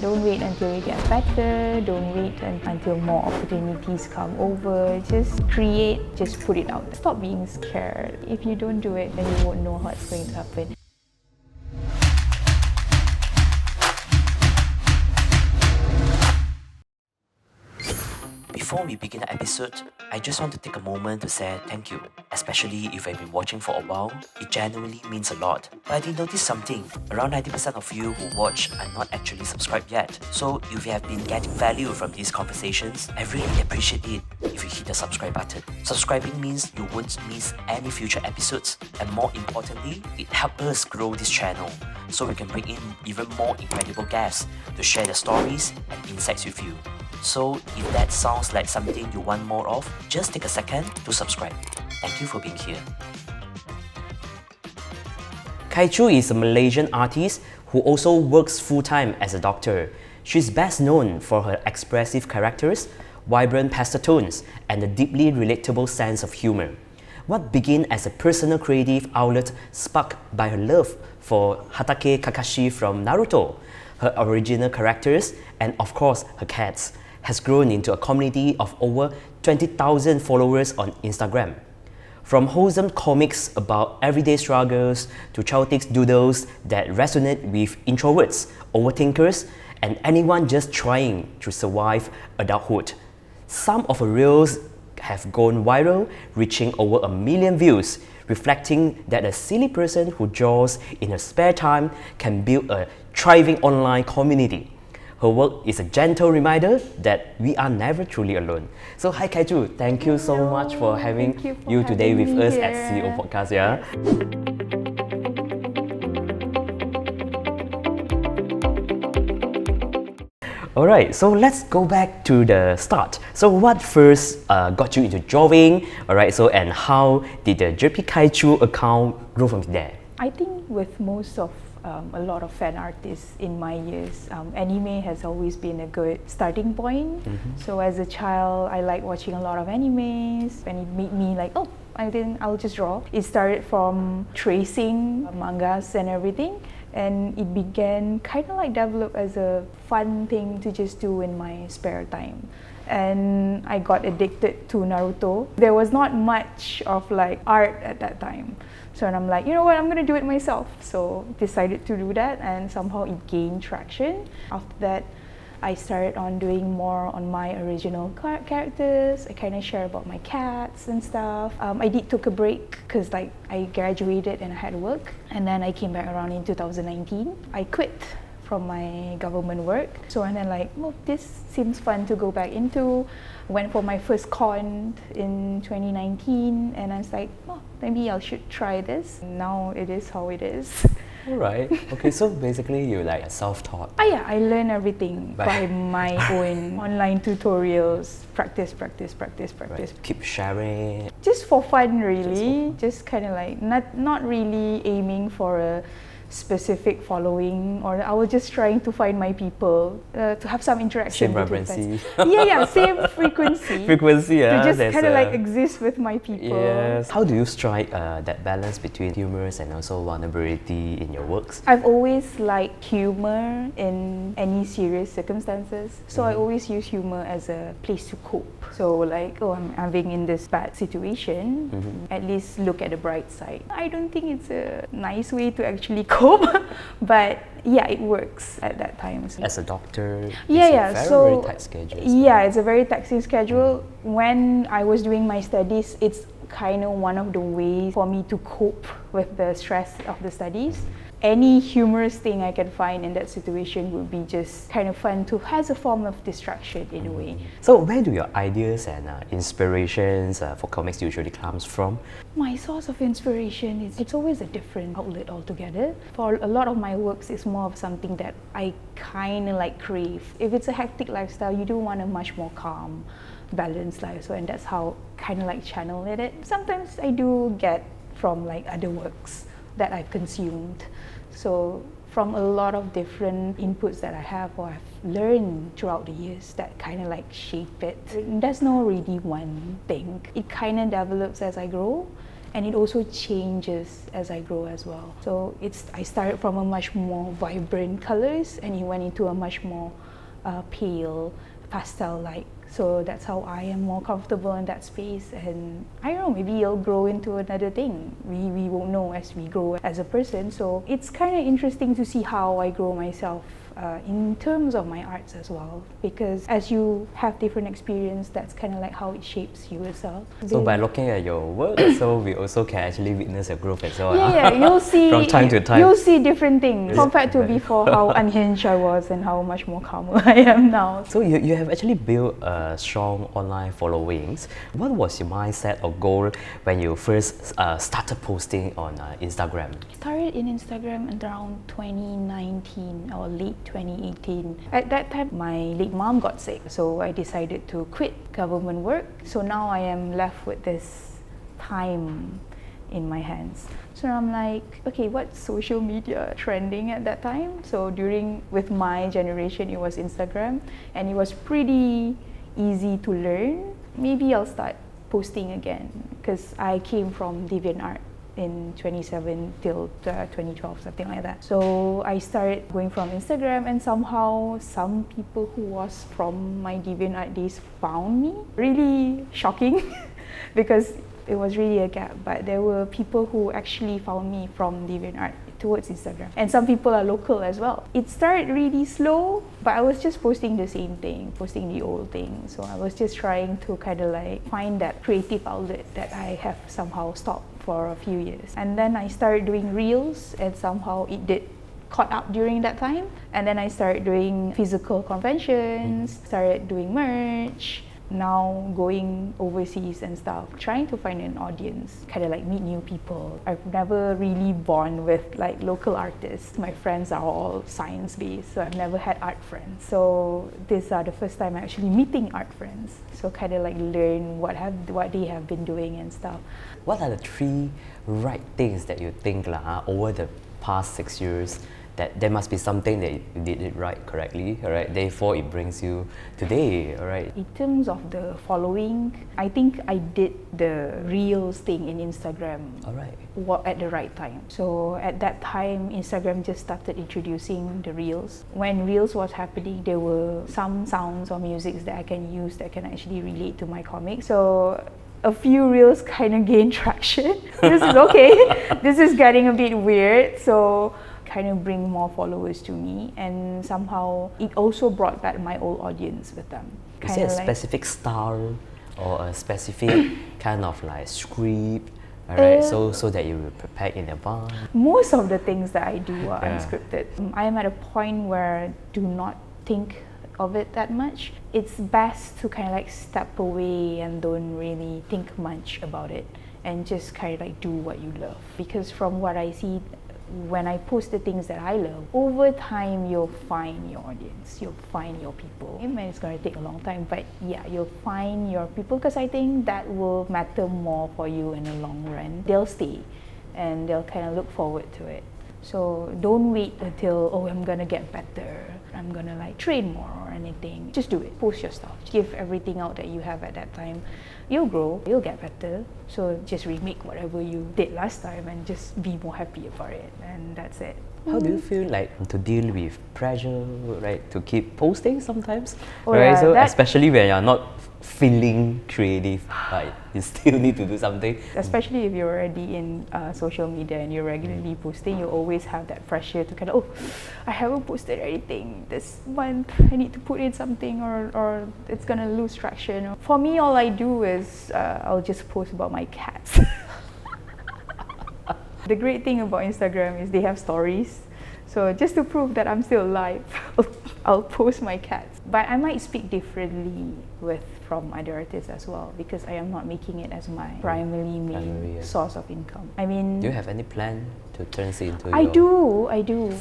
Don't wait until it gets better, don't wait until more opportunities come over. Just create, just put it out. Stop being scared. If you don't do it, then you won't know what's going to happen. Before we begin the episode, I just want to take a moment to say thank you. Especially if you've been watching for a while, it genuinely means a lot. But I did notice something. Around 90% of you who watch are not actually subscribed yet. So if you have been getting value from these conversations, I really appreciate it if you hit the subscribe button. Subscribing means you won't miss any future episodes, and more importantly, it helps us grow this channel so we can bring in even more incredible guests to share their stories and insights with you. So if that sounds like something you want more of, just take a second to subscribe. Thank you for being here. Kaichu is a Malaysian artist who also works full-time as a doctor. She's best known for her expressive characters, vibrant pastel tones, and a deeply relatable sense of humor. What began as a personal creative outlet sparked by her love for Hatake Kakashi from Naruto, her original characters, and of course her cats, has grown into a community of over 20,000 followers on Instagram. From wholesome comics about everyday struggles to chaotic doodles that resonate with introverts, overthinkers, and anyone just trying to survive adulthood. Some of her reels have gone viral, reaching over 1 million views, reflecting that a silly person who draws in her spare time can build a thriving online community. Her work is a gentle reminder that we are never truly alone. So hi Kaichu, thank you so much for having you today with us at CEO Podcast. Yeah. Alright, so let's go back to the start. So what first got you into drawing? Alright, so and how did the DerpyKaichu account grow from there? I think with most of a lot of fan artists in my years, anime has always been a good starting point. So as a child, I liked watching a lot of animes, and it made me like, oh, I'll just draw. It started from tracing mangas and everything, and it began kind of like develop as a fun thing to just do in my spare time. And I got addicted to Naruto. There was not much of like art at that time. So I'm like, you know what, I'm gonna do it myself. So decided to do that, and somehow it gained traction. After that, I started on doing more on my original characters. I kind of share about my cats and stuff. I did took a break because like I graduated and I had work, and then I came back around in 2019. I quit from my government work. So and then like, well, this seems fun to go back into. Went for my first con in 2019, and I was like, oh, maybe I should try this. Now it is how it is. Alright, okay, so basically you're like self-taught. Oh yeah, I learn everything by my own online tutorials. Practice. Right. Keep sharing. Just for fun, really. Just kind of like not really aiming for a specific following, or I was just trying to find my people to have some interaction. Same frequency. Same frequency. Yeah. To just kind of like exist with my people. Yes. How do you strike that balance between humor and also vulnerability in your works? I've always liked humor in any serious circumstances. So I always use humor as a place to cope. So like, oh, I'm having in this bad situation, at least look at the bright side. I don't think it's a nice way to actually cope, but yeah, it works at that time. As a doctor, it's a very tight schedule. Yeah, it's a very taxing schedule. When I was doing my studies, it's kind of one of the ways for me to cope with the stress of the studies. Any humorous thing I can find in that situation would be just kind of fun to has a form of distraction in a way. So where do your ideas and inspirations for comics usually comes from? My source of inspiration is it's always a different outlet altogether. For a lot of my works, it's more of something that I kind of like crave. If it's a hectic lifestyle, you do want a much more calm, balanced life. So and that's how kind of like channel it. Sometimes I do get from like other works that I've consumed. So from a lot of different inputs that I have or I've learned throughout the years that kind of like shape it. There's no really one thing. It kind of develops as I grow, and it also changes as I grow as well. So I started from a much more vibrant colors, and it went into a much more pale pastel-like. So that's how I am more comfortable in that space, and I don't know, maybe it'll grow into another thing. We won't know as we grow as a person. So it's kind of interesting to see how I grow myself in terms of my arts as well, because as you have different experience, that's kind of like how it shapes you as well. So by looking at your work, so we also can actually witness your growth as well. Yeah, you'll see from time to time. You'll see different things compared to before, how unhinged I was and how much more calmer I am now. So you have actually built a strong online followings. What was your mindset or goal when you first started posting on Instagram? I started in Instagram around 2019 or late 2018. At that time, my late mom got sick, so I decided to quit government work. So now I am left with this time in my hands. So I'm like, okay, what's social media trending at that time? So with my generation, it was Instagram, and it was pretty easy to learn. Maybe I'll start posting again, because I came from DeviantArt in 2007 till 2012, something like that. So I started going from Instagram, and somehow some people who was from my DeviantArt days found me. Really shocking because it was really a gap, but there were people who actually found me from DeviantArt towards Instagram, and some people are local as well. It started really slow, but I was just posting the same thing, posting the old thing. So I was just trying to kind of like find that creative outlet that I have somehow stopped for a few years. And then I started doing reels, and somehow it did caught up during that time. And then I started doing physical conventions, started doing merch, now going overseas and stuff, trying to find an audience, kind of like meet new people. I've never really bond with like local artists. My friends are all science-based, so I've never had art friends. So these are the first time I'm actually meeting art friends. So kind of like learn what they have been doing and stuff. What are the 3 right things that you think over the past 6 years that there must be something that you did it right, correctly, alright? Therefore, it brings you today, alright? In terms of the following, I think I did the Reels thing in Instagram at the right time. So at that time, Instagram just started introducing the Reels. When Reels was happening, there were some sounds or musics that I can use that can actually relate to my comic. So a few Reels kind of gained traction. This is okay. This is getting a bit weird. So kind of bring more followers to me, and somehow it also brought back my old audience with them. Is there a specific style or a specific kind of like script, alright, so that you will prepare in advance? Most of the things that I do are unscripted. I am at a point where I do not think of it that much. It's best to kind of like step away and don't really think much about it, and just kind of like do what you love. Because from what I see, when I post the things that I love, over time you'll find your audience, you'll find your people. And it's going to take a long time, but yeah, you'll find your people, because I think that will matter more for you in the long run. They'll stay and they'll kind of look forward to it. So don't wait until, oh, I'm going to get better, I'm going to like train more or anything. Just do it. Post your stuff. Give everything out that you have at that time. You'll grow, you'll get better. So just remake whatever you did last time and just be more happy about it. And that's it. How do you feel like to deal with pressure, right, to keep posting sometimes? Oh, right, yeah, so especially when you're not feeling creative, right, you still need to do something. Especially if you're already in social media and you're regularly posting, you always have that pressure to kind of, oh, I haven't posted anything this month, I need to put in something, or it's gonna lose traction. For me, all I do is I'll just post about my cats. The great thing about Instagram is they have stories. So just to prove that I'm still alive, I'll post my cats. But I might speak differently from other artists as well, because I am not making it as my primary main source of income. I mean, do you have any plan to turn it into I do.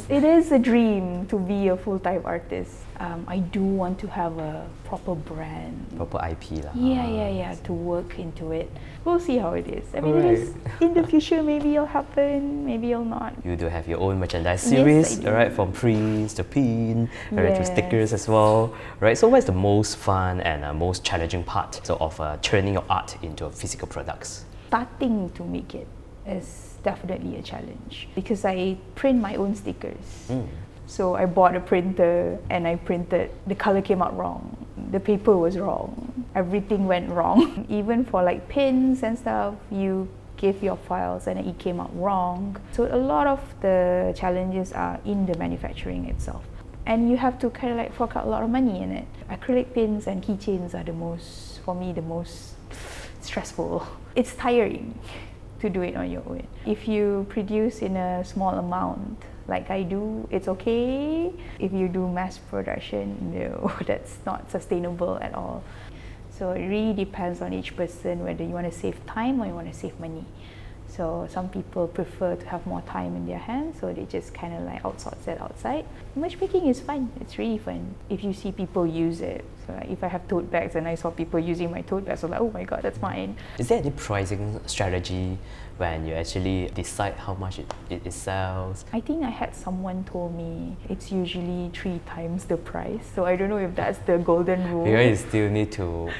It is a dream to be a full-time artist. I do want to have a proper brand. Proper IP lah. Yeah, to work into it. We'll see how it is. I mean, it is, in the future, maybe it'll happen, maybe it'll not. You do have your own merchandise series, right? From prints to pin, right, to stickers as well, right? So what's the most fun and most challenging part of turning your art into physical products? starting to make it is definitely a challenge because I print my own stickers. So I bought a printer and I printed, the color came out wrong, the paper was wrong, everything went wrong. Even for like pins and stuff, you give your files and it came out wrong. So a lot of the challenges are in the manufacturing itself. And you have to kind of like fork out a lot of money in it. Acrylic pins and keychains are the most, for me, the most stressful. It's tiring to do it on your own. If you produce in a small amount, like I do, it's okay. If you do mass production, no, that's not sustainable at all. So it really depends on each person whether you want to save time or you want to save money. So some people prefer to have more time in their hands, so they just kind of like outsource it outside. Matchmaking is fun, it's really fun if you see people use it. So like if I have tote bags and I saw people using my tote bags, I was like, oh my god, that's mine. Is there any pricing strategy when you actually decide how much it sells? I think I had someone told me it's usually 3 times the price. So I don't know if that's the golden rule. Because you still need to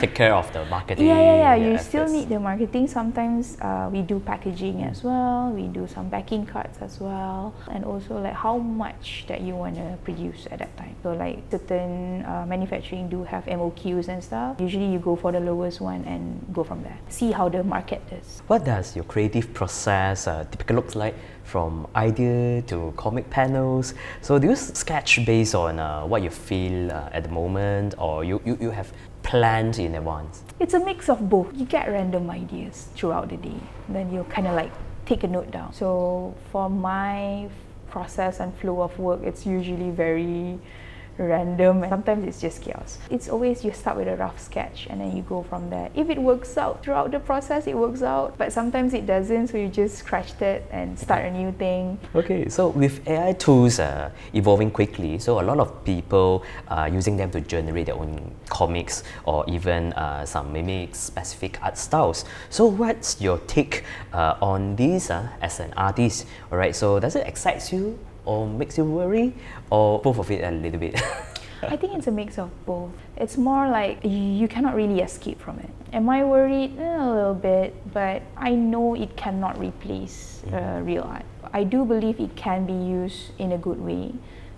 take care of the marketing. You still need the marketing. Sometimes we do packaging as well. We do some backing cards as well. And also like how much that you want to produce at that time. So like certain manufacturing do have MOQs and stuff. Usually you go for the lowest one and go from there. See how the market is. What does your creative process typically look like from idea to comic panels? So do you sketch based on what you feel at the moment, or you have planned in advance? It's a mix of both. You get random ideas throughout the day, then you kind of like take a note down. So for my process and flow of work, it's usually very random and sometimes it's just chaos. It's always you start with a rough sketch and then you go from there. If it works out throughout the process, it works out, but sometimes it doesn't, so you just scratch it and start a new thing. Okay, so with AI tools evolving quickly, so a lot of people are using them to generate their own comics or even some mimic specific art styles. So what's your take on these as an artist? Alright, so does it excite you or makes you worry, or both of it a little bit? I think it's a mix of both. It's more like you cannot really escape from it. Am I worried? A little bit, but I know it cannot replace real art. I do believe it can be used in a good way,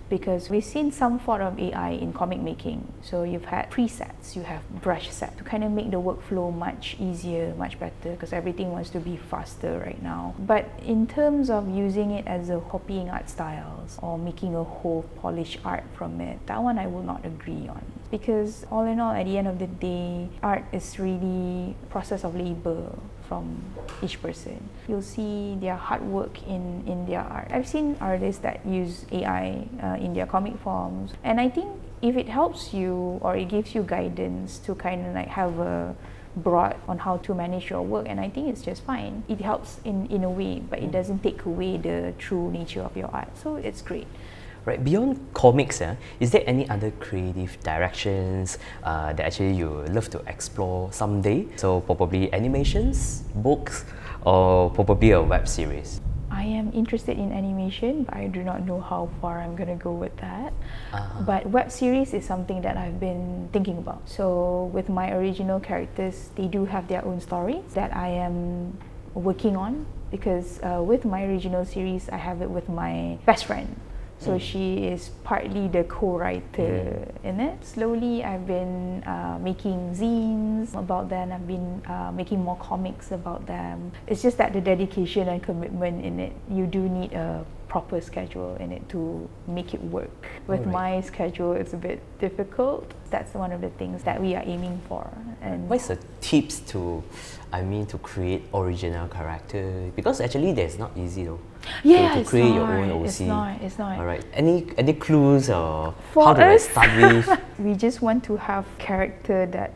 because we've seen some form of AI in comic making. So you've had presets, you have brush set to kind of make the workflow much easier, much better, because everything wants to be faster right now. But in terms of using it as a copying art styles or making a whole polished art from it, that one I will not agree on. Because all in all, at the end of the day, art is really a process of labor from each person. You'll see their hard work in their art. I've seen artists that use AI in their comic forms, and I think if it helps you or it gives you guidance to kind of like have a broad on how to manage your work, and I think it's just fine. It helps in a way, but it doesn't take away the true nature of your art, so it's great. Right, beyond comics, is there any other creative directions that actually you love to explore someday? So probably animations, books, or probably a web series? I am interested in animation, but I do not know how far I'm going to go with that. But web series is something that I've been thinking about. So with my original characters, they do have their own stories that I am working on, because with my original series, I have it with my best friend. So she is partly the co-writer in it. Slowly I've been making zines about them. I've been making more comics about them. It's just that the dedication and commitment in it, you do need a proper schedule in it to make it work. With my schedule, it's a bit difficult. That's one of the things that we are aiming for. And what's the tips to create original character? Because actually that's not easy though. Yeah, to create your own OC. It's not. Alright. Any clues or for how to us, start with? We just want to have character that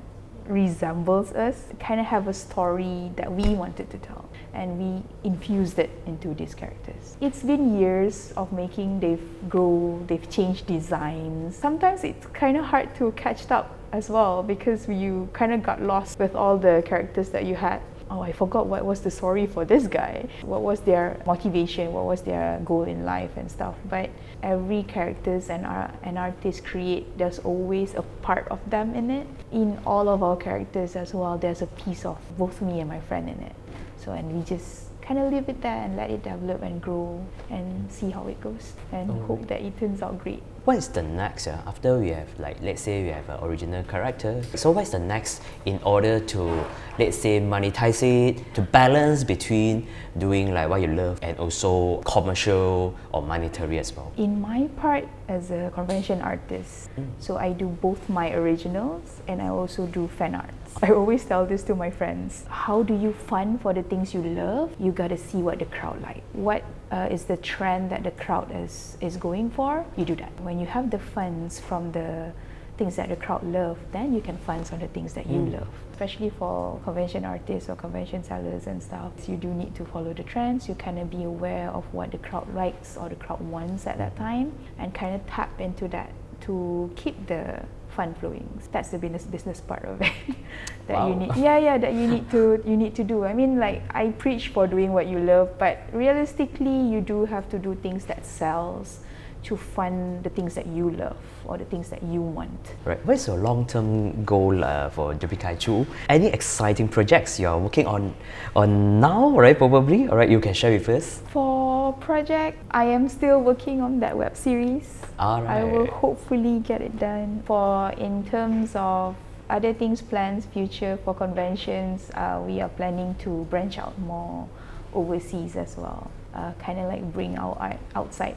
resembles us, kind of have a story that we wanted to tell, and we infused it into these characters. It's been years of making, they've changed designs. Sometimes it's kind of hard to catch up as well, because you kind of got lost with all the characters that you had. oh, I forgot what was the story for this guy. What was their motivation? What was their goal in life and stuff. But every characters an artist create, there's always a part of them in it. In all of our characters as well, there's a piece of both me and my friend in it. So, and we just kind of live it there and let it develop and grow and see how it goes and hope that it turns out great. What is the next after we have, like, let's say we have an original character? So what is the next in order to, let's say, monetize it, to balance between doing like what you love and also commercial or monetary as well? In my part as a convention artist, so I do both my originals and I also do fan arts. I always tell this to my friends. How do you fund for the things you love? You gotta see what the crowd like. What is the trend that the crowd is going for? You do that. When you have the funds from the things that the crowd love, then you can fund on the things that you love. Especially for convention artists or convention sellers and stuff, you do need to follow the trends. You kind of be aware of what the crowd likes or the crowd wants at that time and kind of tap into that to keep the fund flowing. That's the business part of it. That you need, that you need to do. I mean, like, I preach for doing what you love, but realistically, you do have to do things that sells to fund the things that you love or the things that you want. Right. What is your long-term goal for DerpyKaichu? Any exciting projects you're working on now, right? Probably. All right, you can share with us. For project, I am still working on that web series. All right. I will hopefully get it done. For in terms of other things, plans, future for conventions, we are planning to branch out more overseas as well. Kind of like bring our art outside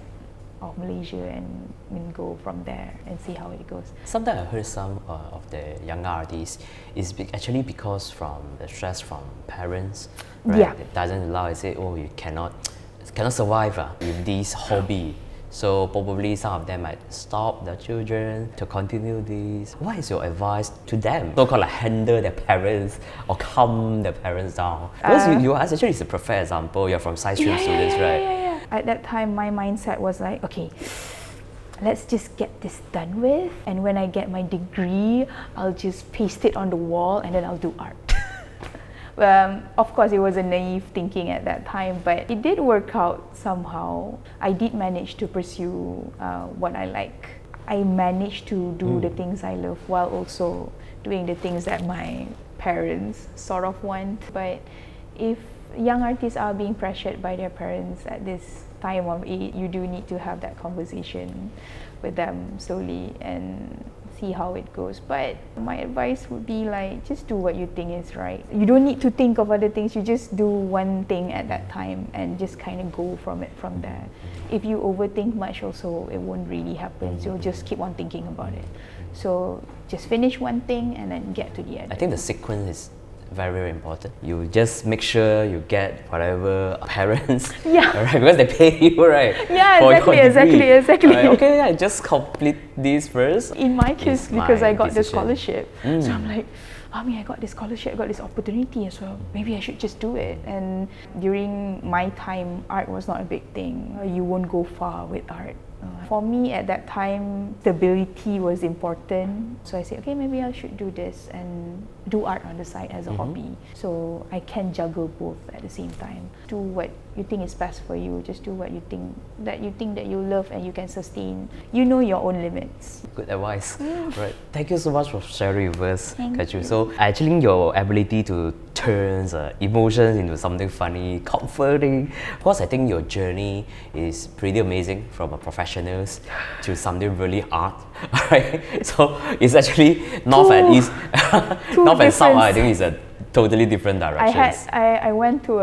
of Malaysia and go from there and see how it goes. Sometimes I heard some of the younger artists is actually because from the stress from parents, right? Yeah. It doesn't allow, I say, oh, you cannot survive with this hobby. So probably some of them might stop their children to continue this. What is your advice to them? So-called like handle their parents or calm their parents down. Because you are actually is a perfect example. You're from science stream students, right? Yeah. At that time, my mindset was like, okay, let's just get this done with. And when I get my degree, I'll just paste it on the wall and then I'll do art. Of course, it was a naive thinking at that time, but it did work out somehow. I did manage to pursue what I like. I managed to do the things I love while also doing the things that my parents sort of want. But if young artists are being pressured by their parents at this time of age, you do need to have that conversation with them slowly and see how it goes. But my advice would be like, just do what you think is right. You don't need to think of other things, you just do one thing at that time and just kind of go from there. If you overthink much also, it won't really happen, so you'll just keep on thinking about it. So just finish one thing and then get to the other. I think the sequence is very, very important. You just make sure you get whatever parents, right? Because they pay you, right? Exactly. Right, okay, just complete this first. In my case, because I got the scholarship, so I'm like, I got this scholarship, I got this opportunity as well. Maybe I should just do it. And during my time, art was not a big thing. You won't go far with art. For me at that time, stability was important. So I said, okay, maybe I should do this and do art on the side as a hobby. So I can juggle both at the same time. Do what you think is best for you. Just do what you think that you love and you can sustain. You know your own limits. Good advice. Right. Thank you so much for sharing with us, Kaichu. you. So actually your ability to turn emotions into something funny, comforting. Of course, I think your journey is pretty amazing from a professionals to something really art. Right? So it's actually north and east, north and south. I think it's a totally different directions. I went to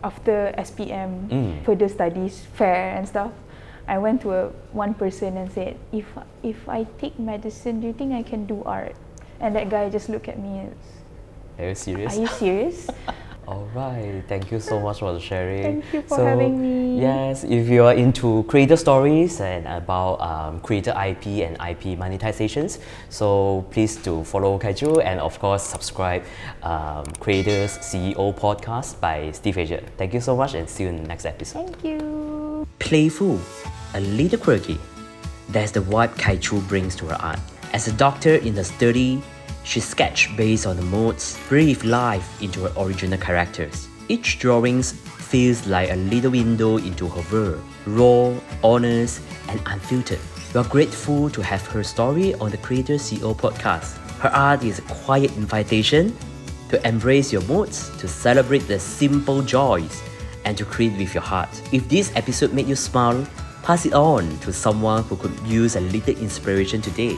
after SPM further studies fair and stuff. I went to one person and said, if I take medicine, do you think I can do art? And that guy just looked at me and, are you serious? Are you serious? Alright, thank you so much for sharing. Thank you for having me. Yes, if you are into creator stories and about creator IP and IP monetizations, so please do follow Kaichu and of course subscribe Creators CEO Podcast by Steve Asia. Thank you so much and see you in the next episode. Thank you. Playful, a little quirky. That's the vibe Kaichu brings to her art. As a doctor in her study, She sketched based on the modes, breathed life into her original characters. Each drawing feels like a little window into her world, raw, honest, and unfiltered. We are grateful to have her story on the Creator CEO podcast. Her art is a quiet invitation to embrace your moods, to celebrate the simple joys, and to create with your heart. If this episode made you smile, pass it on to someone who could use a little inspiration today.